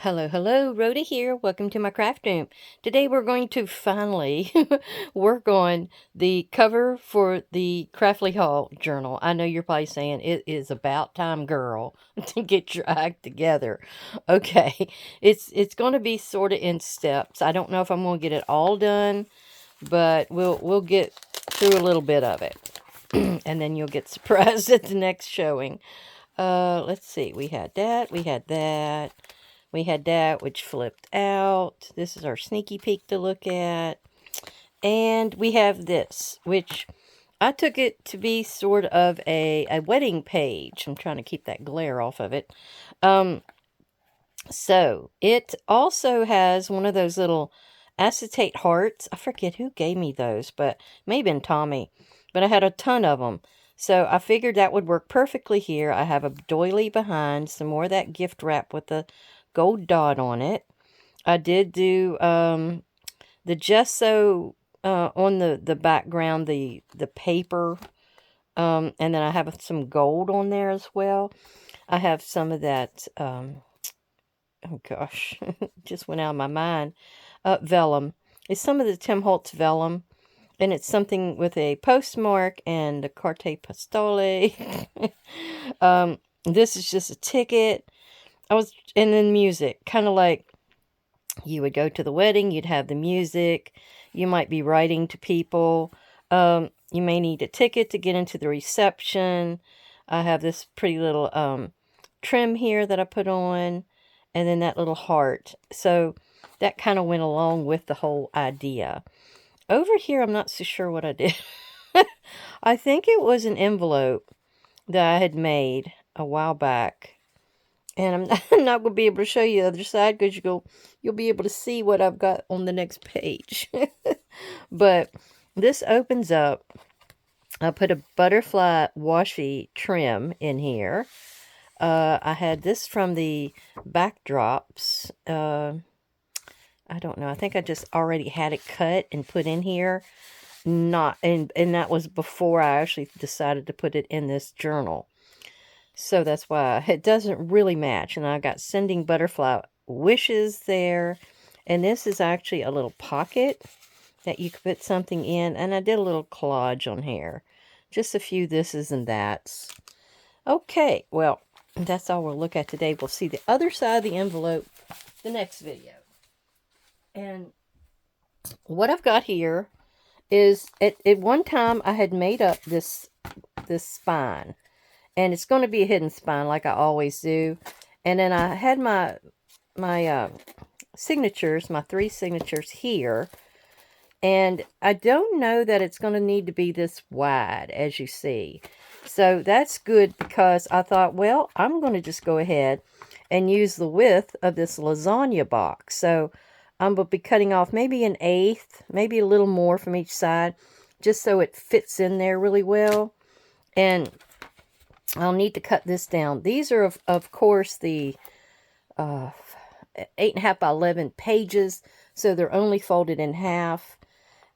Hello, hello, Rhoda here. Welcome to my craft room. Today we're going to finally work on the cover for the Craftly Hall journal. I know you're probably saying it is about time, girl, to get your act together. Okay, it's going to be sort of in steps. I don't know if I'm going to get it all done, but we'll get through a little bit of it, and then you'll get surprised at the next showing. Let's see. We had that. We had that. We had that, which flipped out. This is our sneaky peek to look at. And we have this, which I took it to be sort of a wedding page. I'm trying to keep that glare off of it. So it also has one of those little acetate hearts. I forget who gave me those, but maybe been Tommy. But I had a ton of them. So I figured that would work perfectly here. I have a doily behind, some more of that gift wrap with the gold dot on it. I did do the gesso on the background, the paper, and then I have some gold on there as well. I have some of that, oh gosh, just went out of my mind, vellum. It's some of the Tim Holtz vellum, and it's something with a postmark and a carte postale. This is just a ticket. And then music, kind of like you would go to the wedding, you'd have the music, you might be writing to people, you may need a ticket to get into the reception. I have this pretty little trim here that I put on, and then that little heart. So that kind of went along with the whole idea. Over here, I'm not so sure what I did. I think it was an envelope that I had made a while back. And I'm not going to be able to show you the other side because you'll be able to see what I've got on the next page. But this opens up. I put a butterfly washi trim in here. I had this from the backdrops. I don't know. I think I just already had it cut and put in here. And that was before I actually decided to put it in this journal. So that's why it doesn't really match. And I got sending butterfly wishes there. And this is actually a little pocket that you could put something in. And I did a little collage on here. Just a few thises and that's. Okay, well, that's all we'll look at today. We'll see the other side of the envelope the next video. And what I've got here is, at one time I had made up this spine. And it's going to be a hidden spine like I always do. And then I had my signatures, my 3 signatures here. And I don't know that it's going to need to be this wide, as you see. So that's good because I thought, well, I'm going to just go ahead and use the width of this lasagna box. So I'm going to be cutting off maybe an 1/8, maybe a little more from each side, just so it fits in there really well. And I'll need to cut this down. These are, of course, the 8.5 by 11 pages, so they're only folded in half.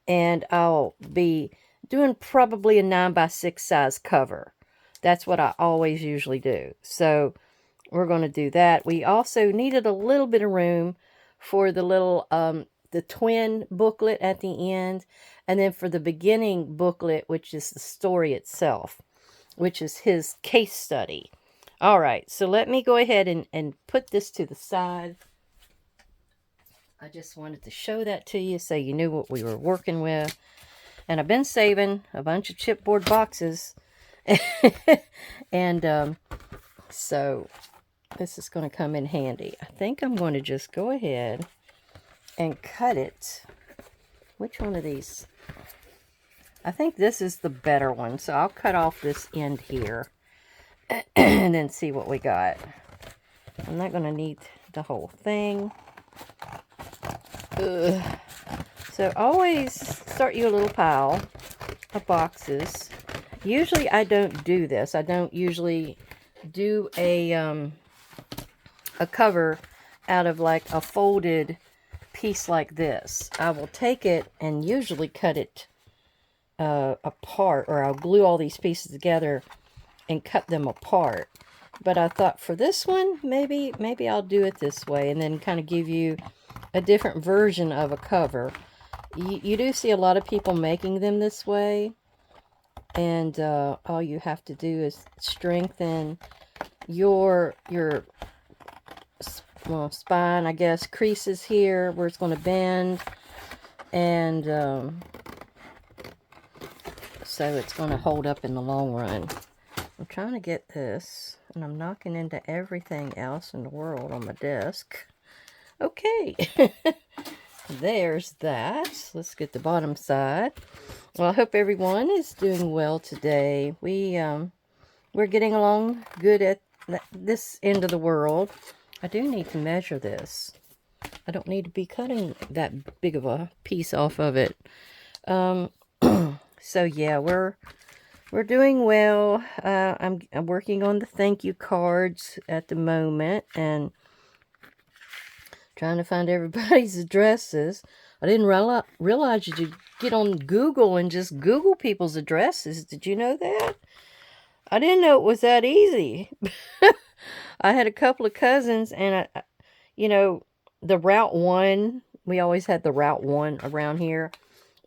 And I'll be doing probably a 9 by 6 size cover. That's what I always usually do. So we're going to do that. We also needed a little bit of room for the little, the twin booklet at the end, and then for the beginning booklet, which is the story itself, which is his case study. All right, so let me go ahead and put this to the side. I just wanted to show that to you so you knew what we were working with. And I've been saving a bunch of chipboard boxes. And so this is going to come in handy. I think I'm going to just go ahead and cut it. Which one of these? I think this is the better one. So I'll cut off this end here and then see what we got. I'm not going to need the whole thing. Ugh. So always start you a little pile of boxes. Usually I don't do this. I don't usually do a cover out of like a folded piece like this. I will take it and usually cut it apart, or I'll glue all these pieces together and cut them apart. But I thought for this one, maybe I'll do it this way and then kind of give you a different version of a cover. You do see a lot of people making them this way. And all you have to do is strengthen your well, spine, I guess, creases here where it's going to bend. And so it's going to hold up in the long run. I'm trying to get this, and I'm knocking into everything else in the world on my desk. Okay, there's that. Let's get the bottom side. Well, I hope everyone is doing well today. We're getting along good at this end of the world. I do need to measure this. I don't need to be cutting that big of a piece off of it. So yeah, we're doing well. I'm working on the thank you cards at the moment and trying to find everybody's addresses. I didn't realize you could get on Google and just Google people's addresses. Did you know that? I didn't know it was that easy. I had a couple of cousins, and you know, the Route 1, we always had the Route 1 around here.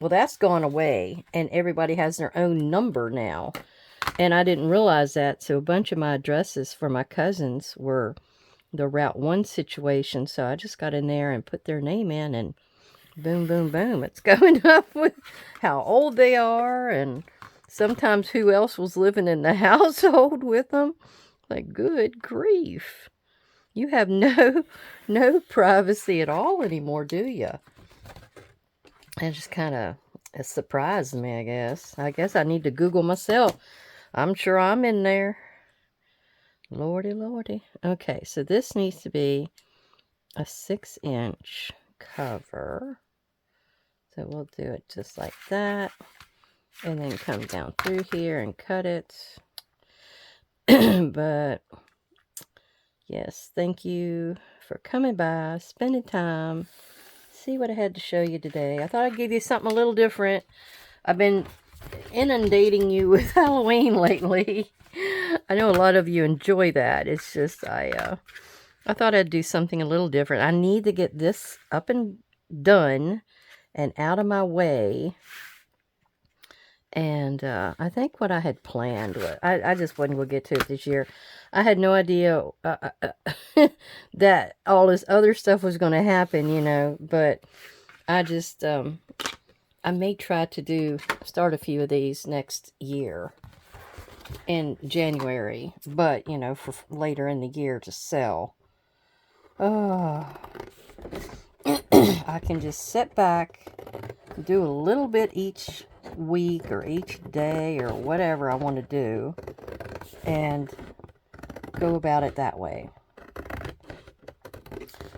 Well, that's gone away, and everybody has their own number now. And I didn't realize that, so a bunch of my addresses for my cousins were the Route 1 situation. So I just got in there and put their name in, and boom, boom, boom. It's going up with how old they are, and sometimes who else was living in the household with them. Like, good grief. You have no privacy at all anymore, do you? It just kind of surprised me, I guess. I guess I need to Google myself. I'm sure I'm in there. Lordy, lordy. Okay, so this needs to be a 6-inch cover. So we'll do it just like that. And then come down through here and cut it. But yes, thank you for coming by, spending time. See what I had to show you today. I thought I'd give you something a little different. I've been inundating you with Halloween lately. I know a lot of you enjoy that. It's just I thought I'd do something a little different. I need to get this up and done and out of my way. And I think what I had planned, I just wasn't going to get to it this year. I had no idea that all this other stuff was going to happen, you know. But I just, I may try to start a few of these next year in January. But, you know, for later in the year to sell. Oh, I can just sit back, do a little bit each week or each day or whatever I want to do and go about it that way.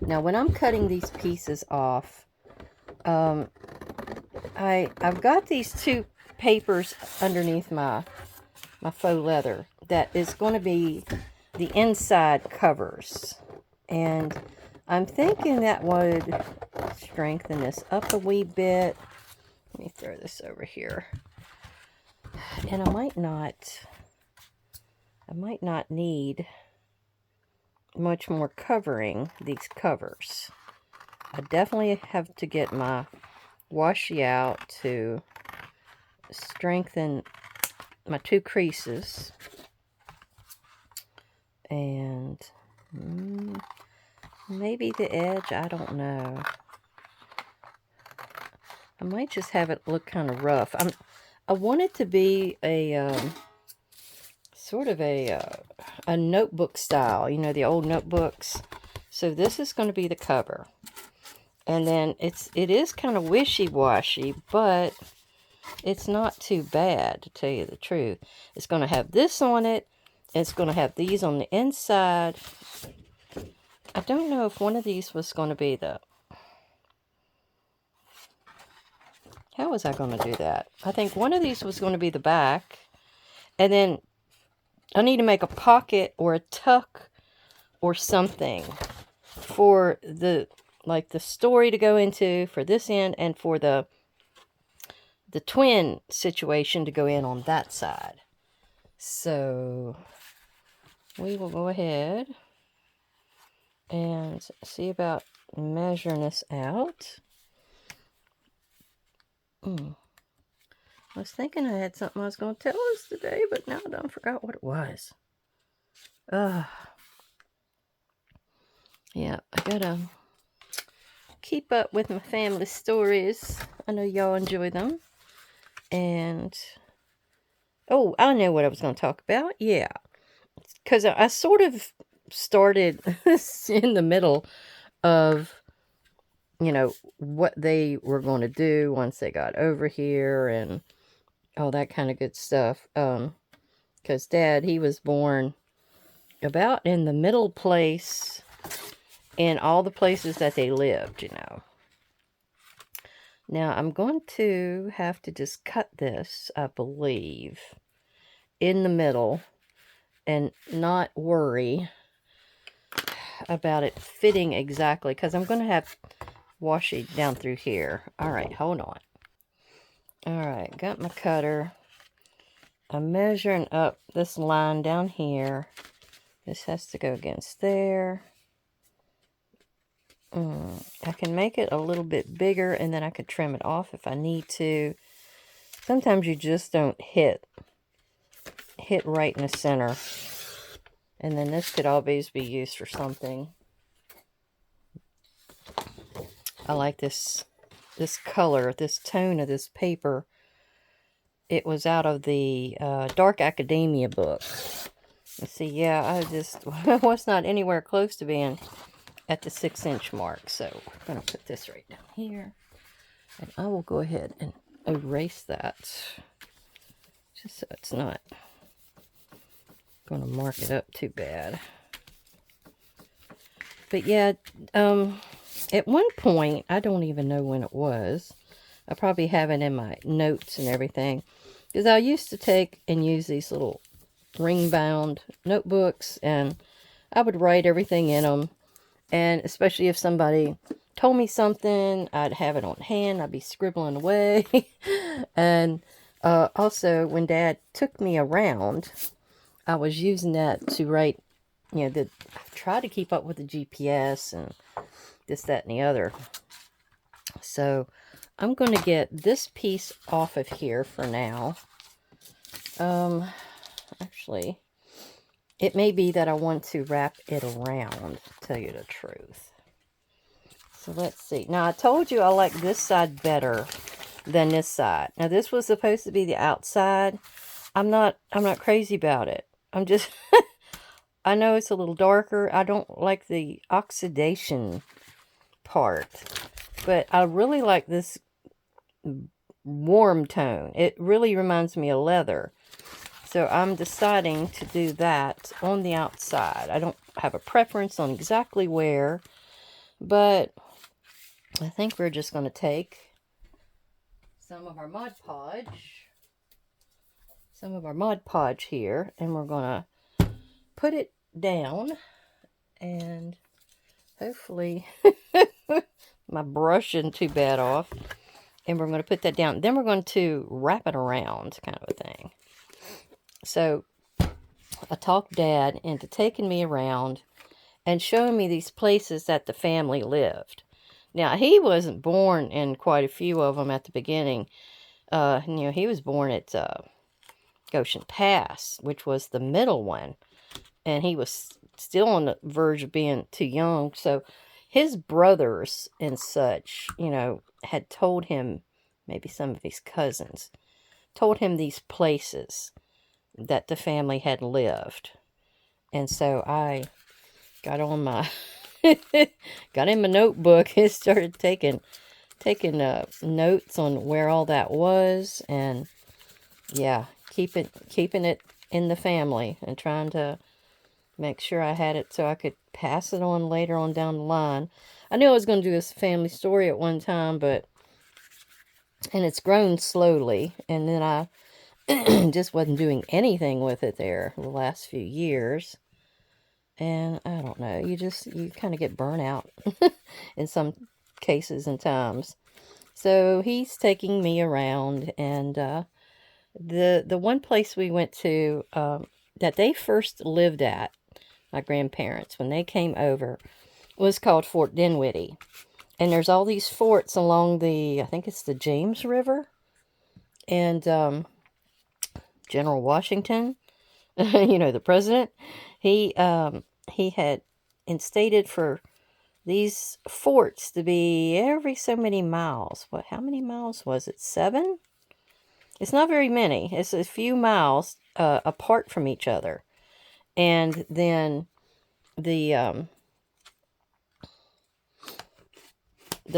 Now when I'm cutting these pieces off, I've got these two papers underneath my faux leather that is going to be the inside covers, and I'm thinking that would strengthen this up a wee bit. Let me throw this over here. And I might not need much more covering these covers. I definitely have to get my washi out to strengthen my two creases. And maybe the edge, I don't know. I might just have it look kind of rough. I want it to be a sort of a notebook style, you know, the old notebooks. So this is going to be the cover, and then it is kind of wishy-washy, but it's not too bad, to tell you the truth. It's going to have this on it. It's going to have these on the inside. I don't know if one of these was going to be the... How was I going to do that? I think one of these was going to be the back. And then I need to make a pocket or a tuck or something for the story to go into for this end, and for the twin situation to go in on that side. So we will go ahead and see about measuring this out. I was thinking I had something I was going to tell us today, but now I done forgot what it was. Yeah, I gotta keep up with my family stories. I know y'all enjoy them. And, oh, I know what I was going to talk about. Yeah, because I sort of started in the middle of, you know, what they were going to do once they got over here and all that kind of good stuff. Because Dad, he was born about in the middle place in all the places that they lived, you know. Now, I'm going to have to just cut this, I believe, in the middle and not worry about it fitting exactly, because I'm going to have washi down through here. All right, hold on. All right, got my cutter. I'm measuring up this line down here. This has to go against there. I can make it a little bit bigger, and then I could trim it off if I need to. Sometimes you just don't hit right in the center. And then this could always be used for something. I like this color, this tone of this paper. It was out of the Dark Academia book. You see, yeah, I was not anywhere close to being at the 6-inch mark. So I'm going to put this right down here. And I will go ahead and erase that. Just so it's not going to mark it up too bad. But yeah, at one point, I don't even know when it was. I probably have it in my notes and everything. Because I used to take and use these little ring-bound notebooks, and I would write everything in them. And especially if somebody told me something, I'd have it on hand. I'd be scribbling away. And also, when Dad took me around, I was using that to write, you know, I try to keep up with the GPS and this, that, and the other. So I'm going to get this piece off of here for now. Actually, it may be that I want to wrap it around, to tell you the truth. So let's see. Now, I told you I like this side better than this side. Now, this was supposed to be the outside. I'm not crazy about it. I'm just, I know it's a little darker. I don't like the oxidation part. But I really like this warm tone. It really reminds me of leather. So I'm deciding to do that on the outside. I don't have a preference on exactly where, but I think we're just going to take some of our Mod Podge here, and we're going to put it down, and hopefully my brush isn't too bad off. And we're going to put that down. Then we're going to wrap it around, kind of a thing. So I talked Dad into taking me around and showing me these places that the family lived. Now, he wasn't born in quite a few of them at the beginning. You know, he was born at Goshen Pass, which was the middle one. And he was still on the verge of being too young. So his brothers and such, you know, had told him, maybe some of his cousins, told him these places that the family had lived. And so I got on my, got in my notebook and started taking notes on where all that was. And yeah, keeping it in the family and trying to make sure I had it so I could pass it on later on down the line. I knew I was going to do this family story at one time, and it's grown slowly. And then I just wasn't doing anything with it there the last few years. And I don't know, you kind of get burnt out in some cases and times. So he's taking me around, and the one place we went to that they first lived at my grandparents, when they came over, was called Fort Dinwiddie. And there's all these forts along the, I think it's the James River. And General Washington, the president, he had instated for these forts to be every so many miles. How many miles was it? 7? It's not very many. It's a few miles apart from each other. And then the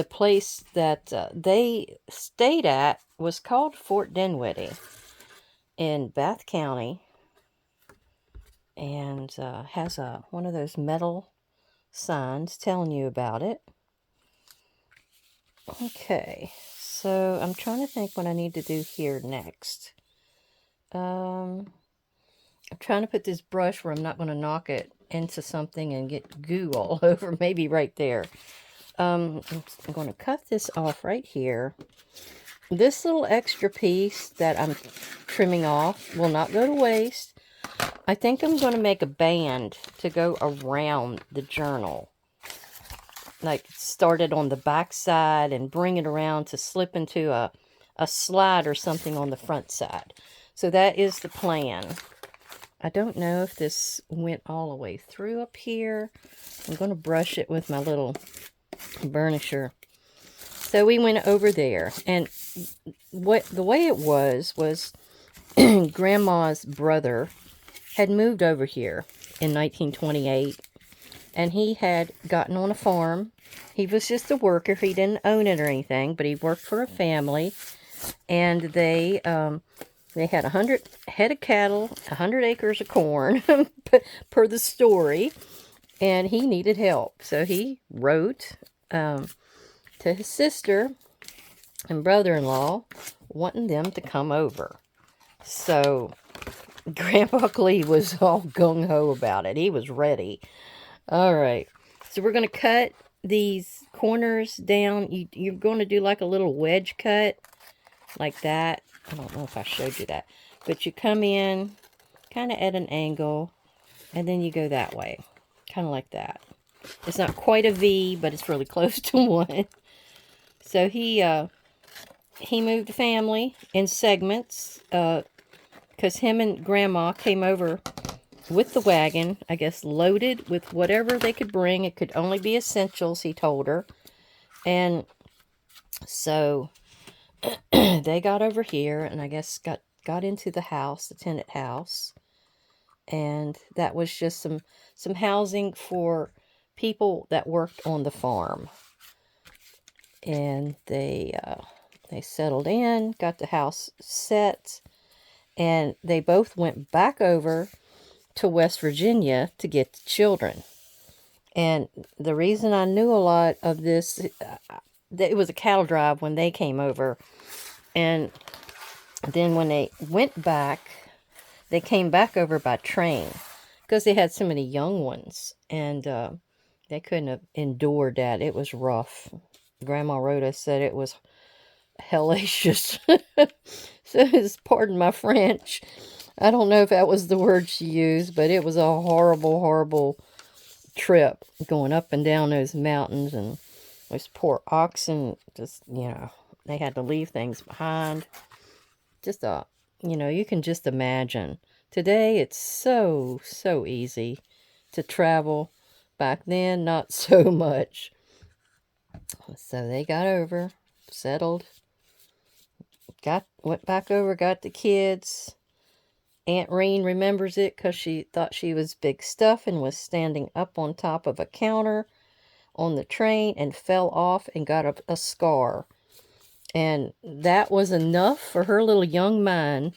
place that they stayed at was called Fort Dinwiddie in Bath County, and has one of those metal signs telling you about it. Okay, so I'm trying to think what I need to do here next. I'm trying to put this brush where I'm not going to knock it into something and get goo all over, maybe right there. I'm going to cut this off right here. This little extra piece that I'm trimming off will not go to waste. I think I'm going to make a band to go around the journal. Like start it on the back side and bring it around to slip into a slide or something on the front side. So that is the plan. I don't know if this went all the way through up here. I'm going to brush it with my little burnisher. So we went over there, and the way it was Grandma's brother had moved over here in 1928, and he had gotten on a farm. He was just a worker. He didn't own it or anything, but he worked for a family, and they had 100 head of cattle, 100 acres of corn, per the story, and he needed help. So he wrote to his sister and brother-in-law, wanting them to come over. So Grandpa Clee was all gung-ho about it. He was ready. All right. So we're going to cut these corners down. You're going to do like a little wedge cut, like that. I don't know if I showed you that. But you come in kind of at an angle, and then you go that way. Kind of like that. It's not quite a V, but it's really close to one. So he moved the family in segments, because him and Grandma came over with the wagon, I guess loaded with whatever they could bring. It could only be essentials, he told her. And so they got over here, and I guess got into the house, the tenant house. And that was just some housing for people that worked on the farm. And they settled in, got the house set, and they both went back over to West Virginia to get the children. And the reason I knew a lot of this, it was a cattle drive when they came over. And then when they went back, they came back over by train because they had so many young ones. And they couldn't have endured that. It was rough. Grandma Rhoda said it was hellacious. So, pardon my French. I don't know if that was the word she used, but it was a horrible, horrible trip going up and down those mountains, and those poor oxen, just, they had to leave things behind. Just you can just imagine. Today, it's so, so easy to travel. Back then, not so much. So they got over, settled, went back over, got the kids. Aunt Reen remembers it because she thought she was big stuff and was standing up on top of a counter on the train and fell off and got a scar. And that was enough for her little young mind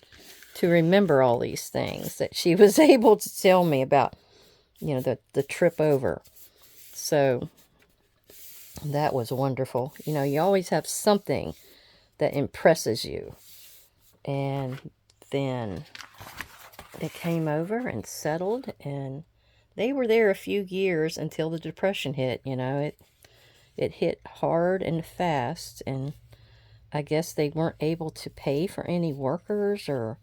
to remember all these things that she was able to tell me about, the trip over. So that was wonderful. You always have something that impresses you. And then they came over and settled, and they were there a few years until the Depression hit. It hit hard and fast, and I guess they weren't able to pay for any workers or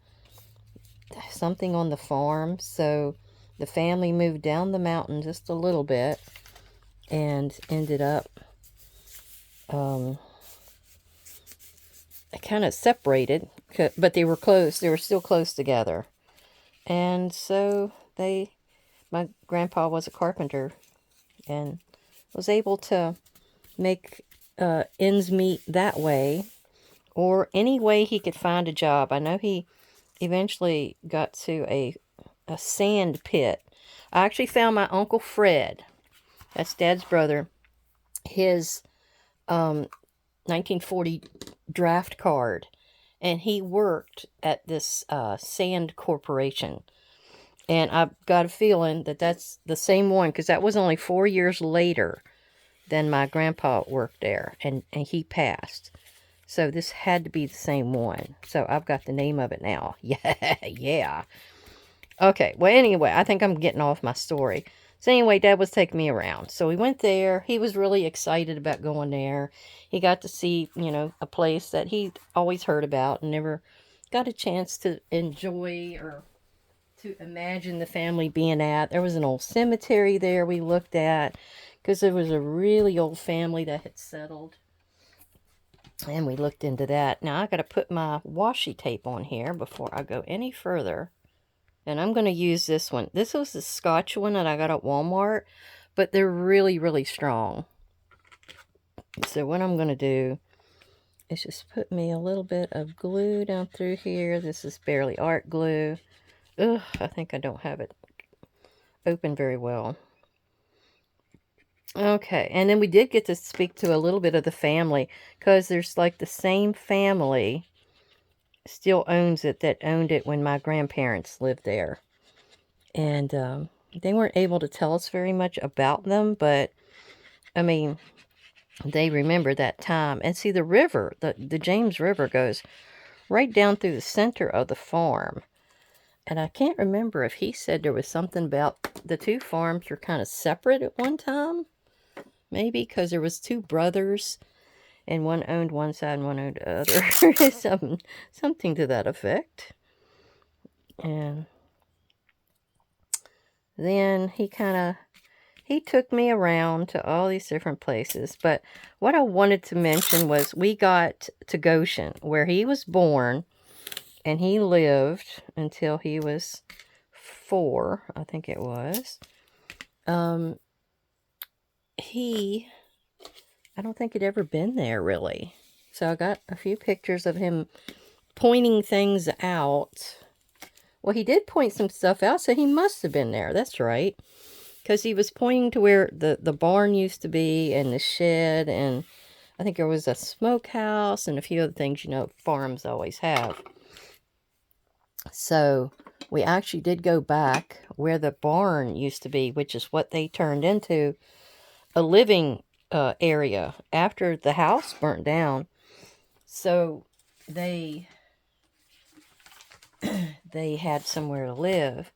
something on the farm, so the family moved down the mountain just a little bit and ended up kind of separated, but they were close. They were still close together. And so my grandpa was a carpenter and was able to make ends meet that way, or any way he could find a job. I know he eventually got to a sand pit. I actually found my Uncle Fred, that's Dad's brother, his 1940 draft card, and he worked at this sand corporation. And I've got a feeling that that's the same one, because that was only 4 years later than my grandpa worked there, and he passed. So this had to be the same one. So I've got the name of it now. Yeah, yeah. Okay, well, anyway, I think I'm getting off my story. So anyway, Dad was taking me around. So we went there. He was really excited about going there. He got to see, a place that he'd always heard about and never got a chance to enjoy or to imagine the family being at. There was an old cemetery there we looked at, because there was a really old family that had settled. And we looked into that. Now I got to put my washi tape on here before I go any further. And I'm going to use this one. This was the Scotch one that I got at Walmart, but they're really, really strong. So what I'm going to do is just put me a little bit of glue down through here. This is barely art glue. Ugh, I think I don't have it open very well. Okay, and then we did get to speak to a little bit of the family, because there's like the same family still owns it that owned it when my grandparents lived there. And they weren't able to tell us very much about them, but I mean, they remember that time. And see, the river, the James River, goes right down through the center of the farm. And I can't remember if he said there was something about the two farms were kind of separate at one time. Maybe because there was two brothers, and one owned one side and one owned the other. Something to that effect. And then he took me around to all these different places. But what I wanted to mention was we got to Goshen, where he was born, and he lived until he was 4, I think it was. I don't think he'd ever been there, really. So I got a few pictures of him pointing things out. Well, he did point some stuff out, so he must have been there. That's right. Because he was pointing to where the barn used to be, and the shed, and I think there was a smokehouse and a few other things, farms always have. So we actually did go back where the barn used to be, which is what they turned into a living area after the house burnt down. So they had somewhere to live.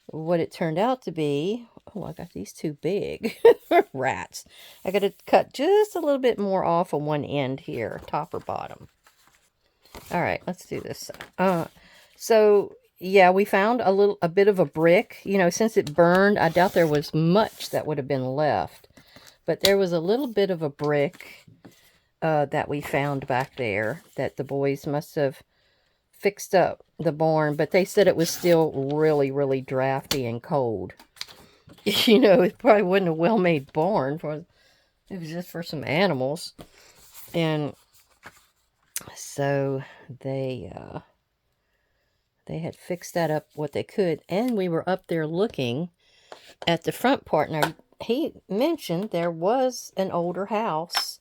What it turned out to be, oh, I got these too big rats. I got to cut just a little bit more off on one end here, top or bottom. All right, let's do this. So yeah, we found a bit of a brick. Since it burned, I doubt there was much that would have been left. But there was a little bit of a brick that we found back there that the boys must have fixed up the barn. But they said it was still really, really drafty and cold. It probably wasn't a well-made barn. It was just for some animals. And so they had fixed that up what they could. And we were up there looking at the front part. Now, he mentioned there was an older house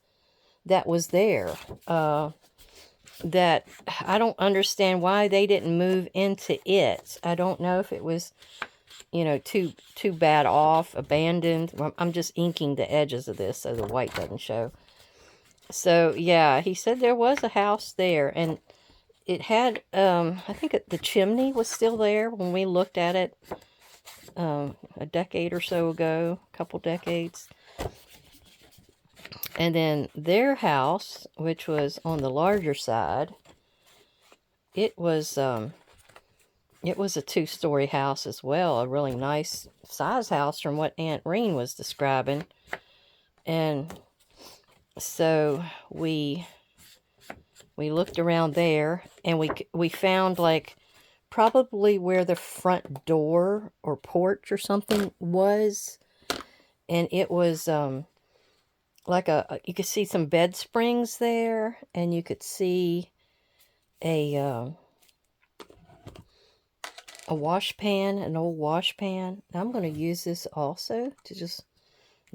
that was there. That I don't understand why they didn't move into it. I don't know if it was, too bad off, abandoned. I'm just inking the edges of this so the white doesn't show. So, yeah, he said there was a house there, and it had, I think the chimney was still there when we looked at it a decade or so ago, a couple decades. And then their house, which was on the larger side, it was it was a two-story house as well, a really nice size house from what Aunt Reen was describing. And so we looked around there, and we found like probably where the front door or porch or something was, and it was like you could see some bed springs there, and you could see a wash pan, an old wash pan. I'm going to use this also to just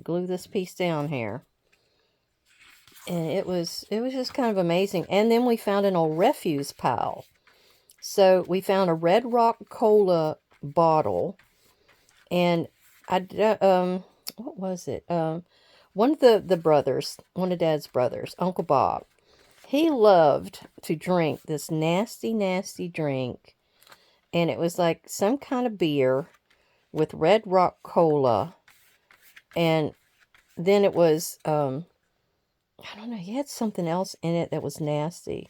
glue this piece down here. And it was just kind of amazing. And then we found an old refuse pile. So we found a Red Rock Cola bottle, and what was it? One of the brothers, one of Dad's brothers, Uncle Bob, he loved to drink this nasty, nasty drink, and it was like some kind of beer with Red Rock Cola, and then it was I don't know, he had something else in it that was nasty.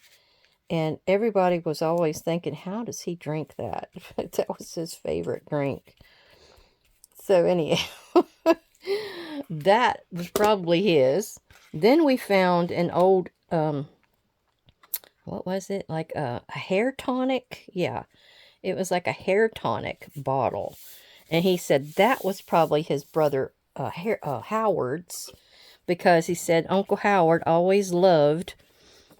And everybody was always thinking, how does he drink that? That was his favorite drink. So anyhow, that was probably his. Then we found an old, what was it? Like a hair tonic? Yeah, it was like a hair tonic bottle. And he said that was probably his brother Howard's, because he said Uncle Howard always loved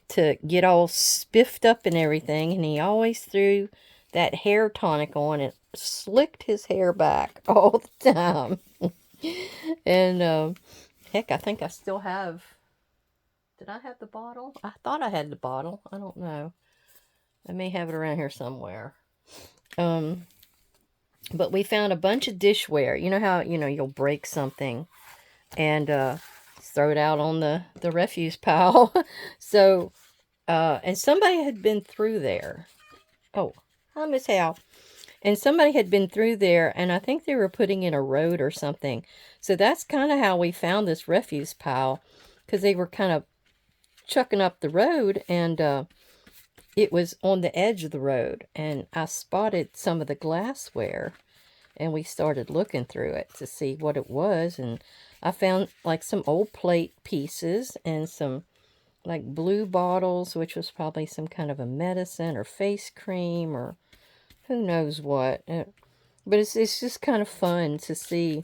to get all spiffed up and everything, and he always threw that hair tonic on and slicked his hair back all the time. And heck, I think I still have, did I have the bottle? I thought I had the bottle. I don't know. I may have it around here somewhere. But we found a bunch of dishware. You know how, you'll break something and throw it out on the refuse pile. So, and somebody had been through there. Oh, hi, Miss Hal. And somebody had been through there, and I think they were putting in a road or something. So that's kind of how we found this refuse pile, because they were kind of chucking up the road, and it was on the edge of the road. And I spotted some of the glassware, and we started looking through it to see what it was. And I found like some old plate pieces and some like blue bottles, which was probably some kind of a medicine or face cream or who knows what. But it's just kind of fun to see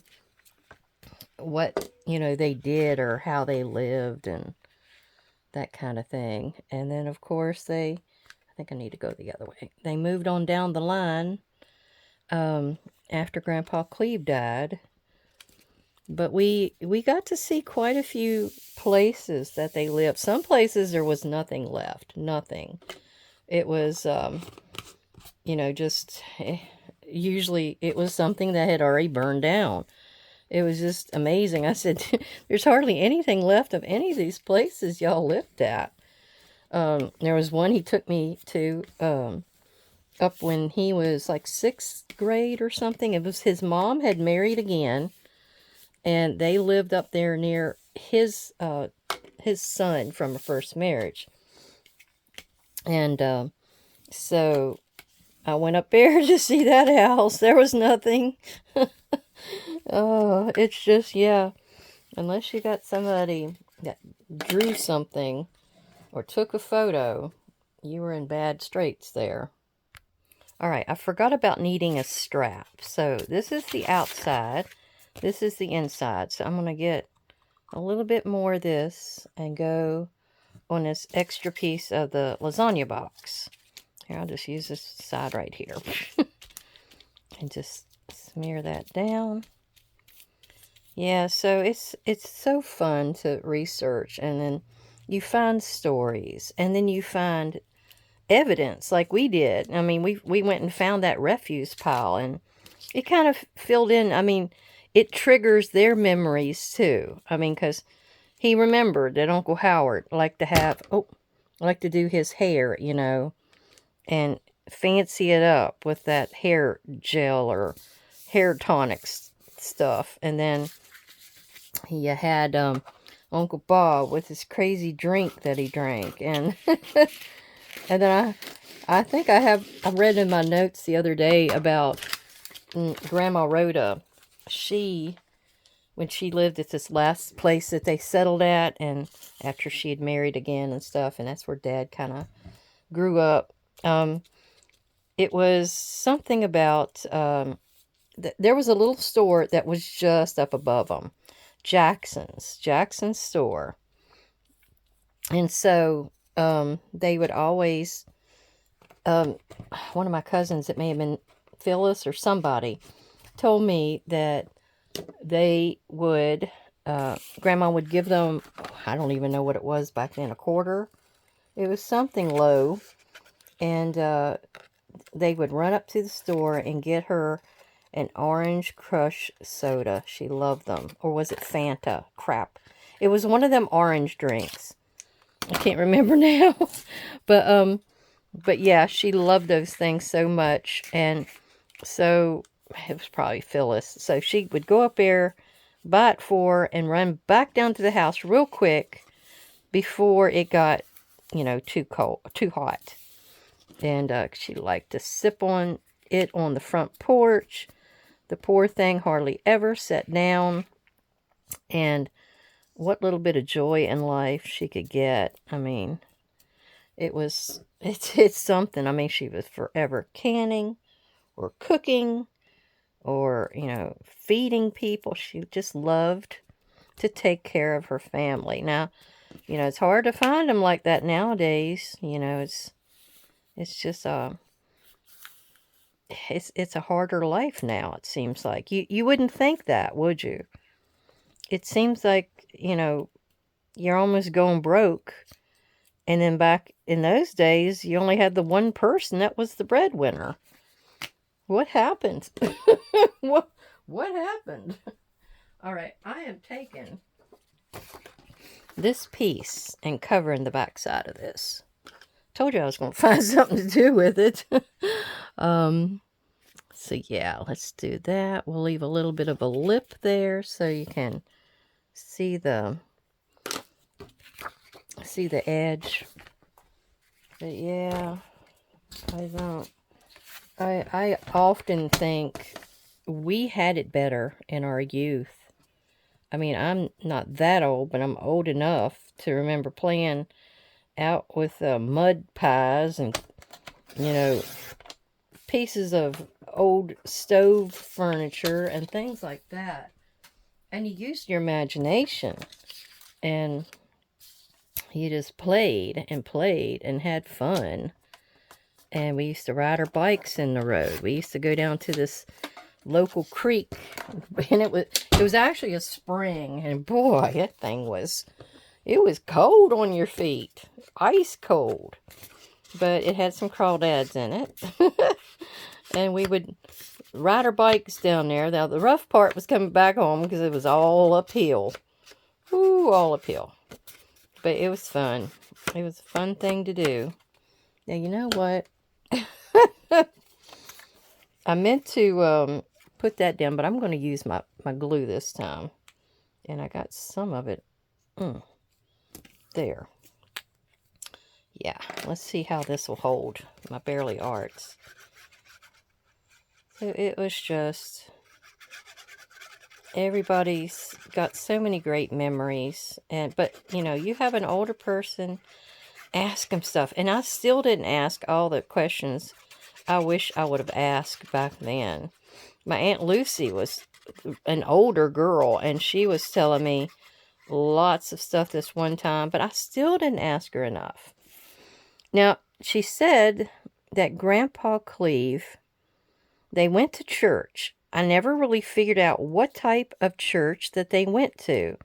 what, they did or how they lived and that kind of thing. And then, of course, I think I need to go the other way. They moved on down the line after Grandpa Cleve died. But we got to see quite a few places that they lived. Some places there was nothing left. Nothing. It was, just... usually it was something that had already burned down. It was just amazing. I said, there's hardly anything left of any of these places y'all lived at. There was one he took me to up when he was like 6th grade or something. It was his mom had married again, and they lived up there near his son from a first marriage. And so I went up there to see that house. There was nothing. Oh, it's just, yeah. Unless you got somebody that drew something or took a photo, you were in bad straits there. Alright, I forgot about needing a strap. So this is the outside. This is the inside. So I'm going to get a little bit more of this and go on this extra piece of the lasagna box. Here, I'll just use this side right here. And just smear that down. Yeah, so it's so fun to research, and then you find stories, and then you find evidence like we did. I mean, we went and found that refuse pile, and it kind of filled in. I mean, it triggers their memories too. I mean, because he remembered that Uncle Howard liked to do his hair, and fancy it up with that hair gel or hair tonic stuff. And then he had Uncle Bob with his crazy drink that he drank, and and then I think I read in my notes the other day about Grandma Rhoda. She, when she lived at this last place that they settled at, and after she had married again and stuff, and that's where Dad kind of grew up. It was something about there was a little store that was just up above them, Jackson's store, and so they would always. One of my cousins, it may have been Phyllis or somebody, told me that they would. Grandma would give them. I don't even know what it was back then. A quarter. It was something low, and they would run up to the store and get her an orange crush soda. She loved them. Or was it Fanta? Crap. It was one of them orange drinks. I can't remember now. But yeah, she loved those things so much. And so it was probably Phyllis. So she would go up there, buy it for her, and run back down to the house real quick before it got, too cold, too hot. And she liked to sip on it on the front porch. The poor thing hardly ever sat down. And what little bit of joy in life she could get. I mean, it's something. I mean, she was forever canning or cooking or, feeding people. She just loved to take care of her family. Now, it's hard to find them like that nowadays. It's just it's a harder life now, it seems like. You wouldn't think that, would you? It seems like, you're almost going broke. And then back in those days, you only had the one person that was the breadwinner. What happened? what happened? All right, I am taking this piece and covering the backside of this. Told you I was going to find something to do with it. So yeah, let's do that. We'll leave a little bit of a lip there so you can see the edge. But yeah, I often think we had it better in our youth. I mean, I'm not that old, but I'm old enough to remember playing out with mud pies and, pieces of old stove furniture and things like that. And you used your imagination. And you just played and had fun. And we used to ride our bikes in the road. We used to go down to this local creek. And it was actually a spring. And boy, that thing was cold on your feet. Ice cold. But it had some crawdads in it. And we would ride our bikes down there. Now, the rough part was coming back home because it was all uphill. Ooh, all uphill. But it was fun. It was a fun thing to do. Now, you know what? I meant to put that down, but I'm going to use my glue this time. And I got some of it. There. Yeah, let's see how this will hold my Barely Arts. So it was just, everybody's got so many great memories. But, you have an older person, ask them stuff. And I still didn't ask all the questions I wish I would have asked back then. My Aunt Lucy was an older girl, and she was telling me lots of stuff this one time, but I still didn't ask her enough. Now, she said that Grandpa Cleve, they went to church. I never really figured out what type of church that they went to,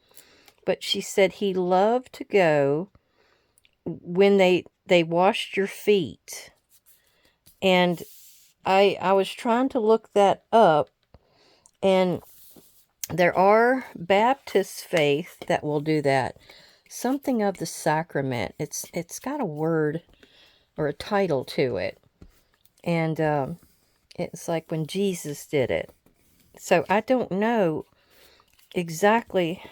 but she said he loved to go when they washed your feet. And I was trying to look that up, and there are Baptist faith that will do that. Something of the sacrament. It's got a word or a title to it. And it's like when Jesus did it. So I don't know exactly.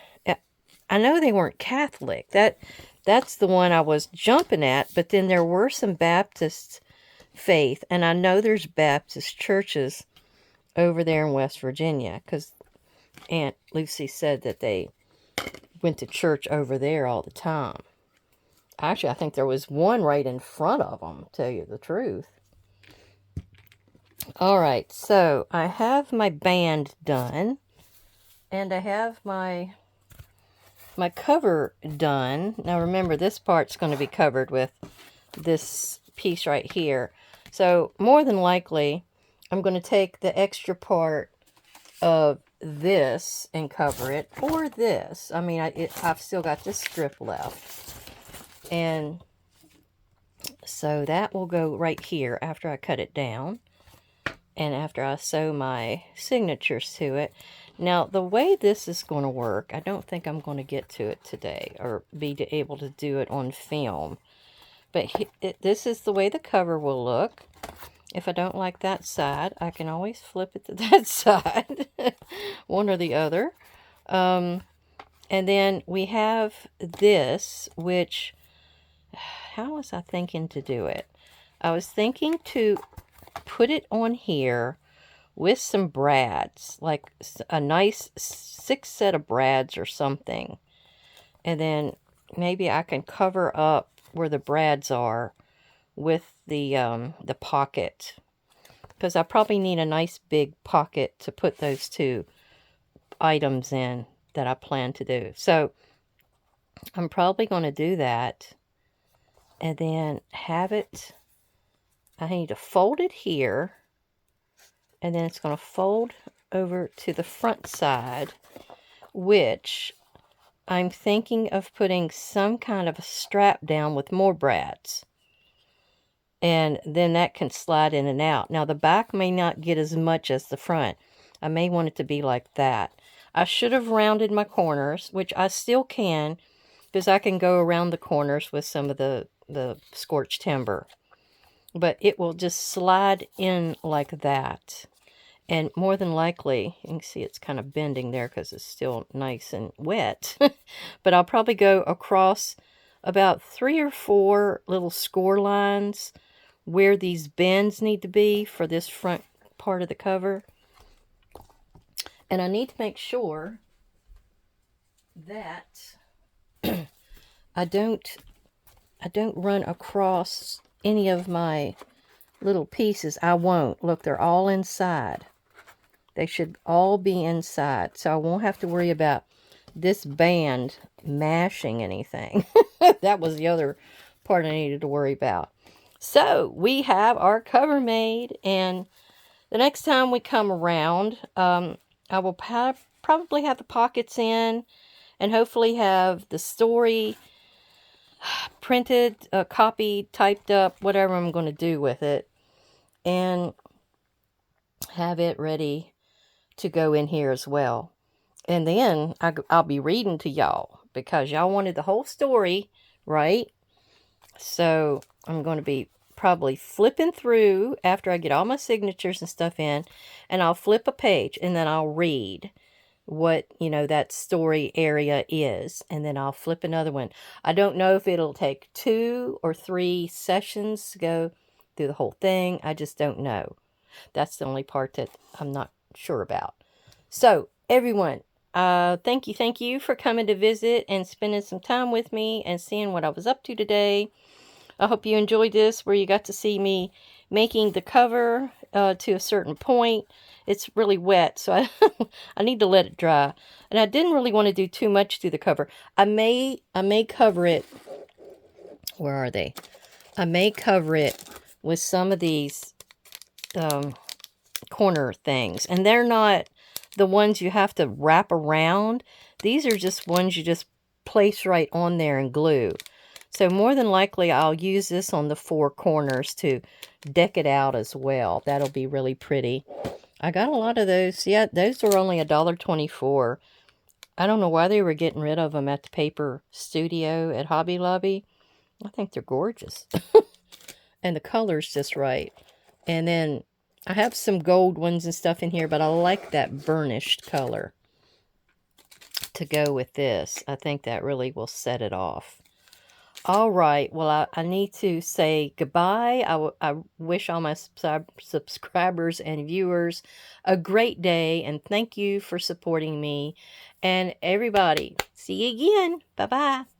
I know they weren't Catholic. That's the one I was jumping at. But then there were some Baptists faith. And I know there's Baptist churches over there in West Virginia, because Aunt Lucy said that they went to church over there all the time. Actually, I think there was one right in front of them, to tell you the truth. All right, so I have my band done, and I have my cover done. Now remember, this part's going to be covered with this piece right here. So more than likely, I'm going to take the extra part of this and cover it, or this. I mean, I've still got this strip left. And so that will go right here after I cut it down. And after I sew my signatures to it. Now, the way this is going to work, I don't think I'm going to get to it today, or be able to do it on film. But this is the way the cover will look. If I don't like that side, I can always flip it to that side. One or the other. And then we have this, which, how was I thinking to do it? I was thinking to put it on here with some brads, like a nice 6 set of brads or something. And then maybe I can cover up where the brads are with the pocket, because I probably need a nice big pocket to put those two items in that I plan to do. So I'm probably going to do that, and then have it, I need to fold it here, and then it's going to fold over to the front side, which I'm thinking of putting some kind of a strap down with more brads. And then that can slide in and out. Now, the back may not get as much as the front. I may want it to be like that. I should have rounded my corners, which I still can, because I can go around the corners with some of the scorched timber. But it will just slide in like that. And more than likely, you can see it's kind of bending there because it's still nice and wet. But I'll probably go across about 3 or 4 little score lines where these bends need to be for this front part of the cover. And I need to make sure that I don't run across any of my little pieces. I won't. Look, they're all inside. They should all be inside, so I won't have to worry about this band mashing anything. That was the other part I needed to worry about. So, we have our cover made, and the next time we come around, I will probably have the pockets in, and hopefully have the story printed, copied, typed up, whatever I'm going to do with it, and have it ready to go in here as well. And then I'll be reading to y'all, because y'all wanted the whole story, right? So I'm going to be probably flipping through after I get all my signatures and stuff in, and I'll flip a page, and then I'll read what, that story area is, and then I'll flip another one. I don't know if it'll take 2 or 3 sessions to go through the whole thing. I just don't know. That's the only part that I'm not sure about. So, everyone, thank you for coming to visit and spending some time with me and seeing what I was up to today. I hope you enjoyed this, where you got to see me making the cover to a certain point. It's really wet, so I need to let it dry. And I didn't really want to do too much to the cover. I may cover it. Where are they? I may cover it with some of these corner things, and they're not the ones you have to wrap around. These are just ones you just place right on there and glue. So more than likely I'll use this on the 4 corners to deck it out as well. That'll be really pretty. I got a lot of those. Yeah, those were only $1.24. I don't know why they were getting rid of them at the paper studio at Hobby Lobby. I think they're gorgeous. And the color's just right. And then I have some gold ones and stuff in here, but I like that burnished color to go with this. I think that really will set it off. All right. Well, I need to say goodbye. I wish all my subscribers and viewers a great day, and thank you for supporting me. And everybody, see you again. Bye bye.